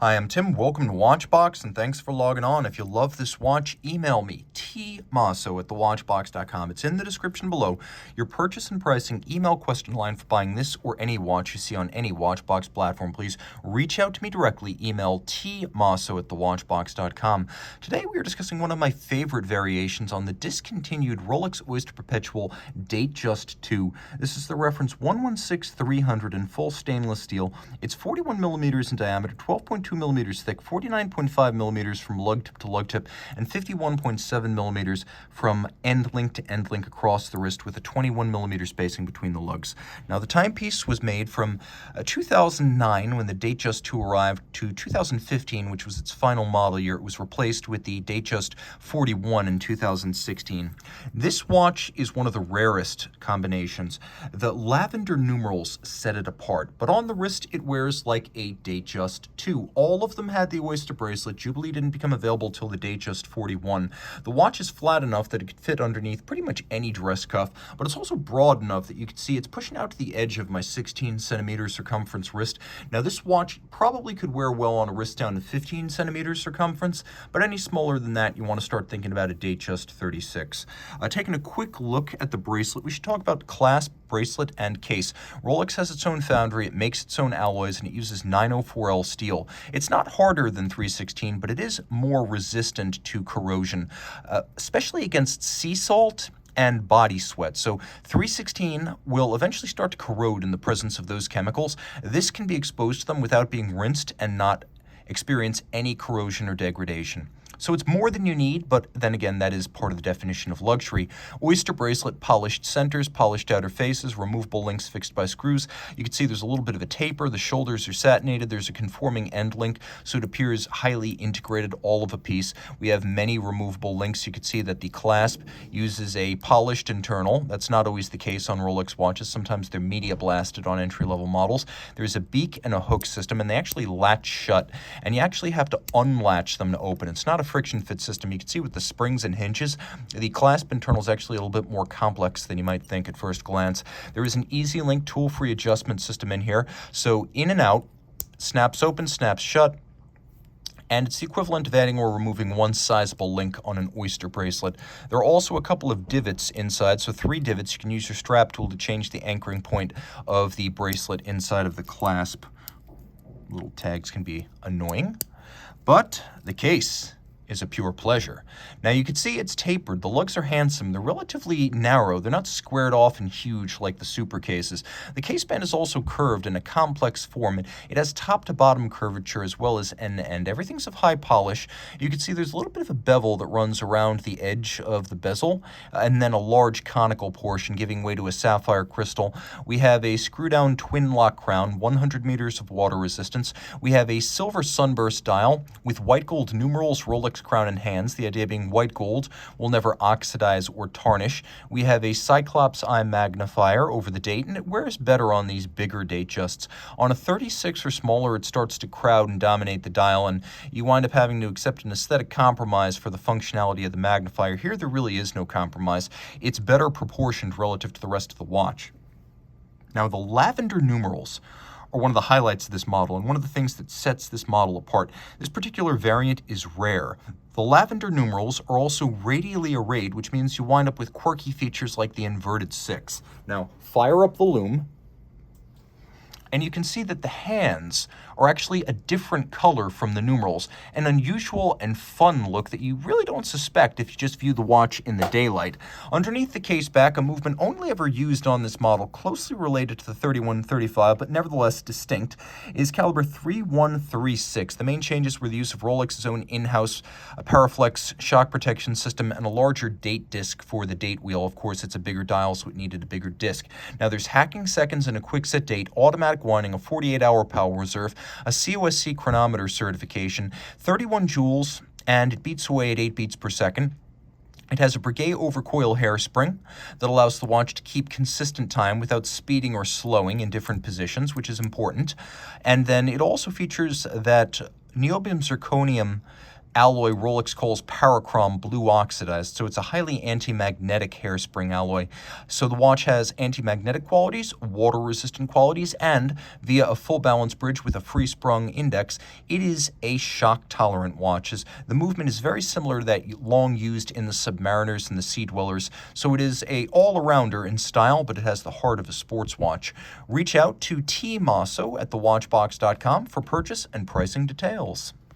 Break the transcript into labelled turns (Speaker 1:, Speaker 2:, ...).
Speaker 1: Hi, I'm Tim. Welcome to Watchbox, and thanks for logging on. If you love this watch, email me, tmosso@thewatchbox.com. It's in the description below. Your purchase and pricing email question line for buying this or any watch you see on any Watchbox platform. Please reach out to me directly. Email tmosso@thewatchbox.com. Today we are discussing one of my favorite variations on the discontinued Rolex Oyster Perpetual Datejust II. This is the reference 116300 in full stainless steel. It's 41 millimeters in diameter, 12.2 millimeters thick, 49.5 millimeters from lug tip to lug tip, and 51.7 millimeters from end link to end link across the wrist, with a 21 millimeter spacing between the lugs. Now, the timepiece was made from 2009, when the Datejust II arrived, to 2015, which was its final model year. It was replaced with the Datejust 41 in 2016. This watch is one of the rarest combinations. The lavender numerals set it apart, but on the wrist it wears like a Datejust II. All of them had the Oyster bracelet. Jubilee didn't become available till the Datejust 41. The watch is flat enough that it could fit underneath pretty much any dress cuff, but it's also broad enough that you can see it's pushing out to the edge of my 16 centimeter circumference wrist. Now, this watch probably could wear well on a wrist down to 15 centimeters circumference, but any smaller than that, you want to start thinking about a Datejust 36. Taking a quick look at the bracelet, we should talk about clasp, bracelet, and case. Rolex has its own foundry, it makes its own alloys, and it uses 904L steel. It's not harder than 316, but it is more resistant to corrosion, especially against sea salt and body sweat. So 316 will eventually start to corrode in the presence of those chemicals. This can be exposed to them without being rinsed and not experience any corrosion or degradation. So it's more than you need, but then again, that is part of the definition of luxury. Oyster bracelet, polished centers, polished outer faces, removable links fixed by screws. You can see there's a little bit of a taper. The shoulders are satinated. There's a conforming end link, so it appears highly integrated, all of a piece. We have many removable links. You can see that the clasp uses a polished internal. That's not always the case on Rolex watches. Sometimes they're media blasted on entry-level models. There's a beak and a hook system, and they actually latch shut, and you actually have to unlatch them to open. It's not a friction fit system. You can see with the springs and hinges, the clasp internal is actually a little bit more complex than you might think at first glance. There is an easy link tool-free adjustment system in here. So in and out, snaps open, snaps shut, and it's the equivalent of adding or removing one sizable link on an Oyster bracelet. There are also a couple of divots inside, so 3 divots. You can use your strap tool to change the anchoring point of the bracelet inside of the clasp. Little tags can be annoying, but the case is a pure pleasure. Now, you can see it's tapered. The lugs are handsome. They're relatively narrow. They're not squared off and huge like the super cases. The case band is also curved in a complex form. It has top to bottom curvature as well as end to end. Everything's of high polish. You can see there's a little bit of a bevel that runs around the edge of the bezel, and then a large conical portion giving way to a sapphire crystal. We have a screw down twin lock crown, 100 meters of water resistance. We have a silver sunburst dial with white gold numerals, Rolex crown and hands. The idea being white gold will never oxidize or tarnish. We have a Cyclops eye magnifier over the date, and it wears better on these bigger Datejusts. On a 36 or smaller, it starts to crowd and dominate the dial, and you wind up having to accept an aesthetic compromise for the functionality of the magnifier. Here, there really is no compromise. It's better proportioned relative to the rest of the watch. Now, the lavender numerals are one of the highlights of this model, and one of the things that sets this model apart. This particular variant is rare. The lavender numerals are also radially arrayed, which means you wind up with quirky features like the inverted 6. Now, fire up the lume, and you can see that the hands are actually a different color from the numerals, an unusual and fun look that you really don't suspect if you just view the watch in the daylight. Underneath the case back, a movement only ever used on this model, closely related to the 3135, but nevertheless distinct, is caliber 3136. The main changes were the use of Rolex's own in-house Paraflex shock protection system and a larger date disc for the date wheel. Of course, it's a bigger dial, so it needed a bigger disc. Now, there's hacking seconds and a quick set date, automatic winding, a 48-hour power reserve, a COSC chronometer certification, 31 joules, and it beats away at 8 beats per second. It has a Breguet overcoil hairspring that allows the watch to keep consistent time without speeding or slowing in different positions, which is important. And then it also features that niobium zirconium alloy Rolex calls parachrom blue oxidized, so it's a highly anti-magnetic hairspring alloy. So the watch has anti-magnetic qualities, water-resistant qualities, and via a full balance bridge with a free-sprung index, it is a shock-tolerant watch. As the movement is very similar to that long used in the Submariners and the Sea Dwellers, so it is a all-arounder in style, but it has the heart of a sports watch. Reach out to Team Mosso at thewatchbox.com for purchase and pricing details.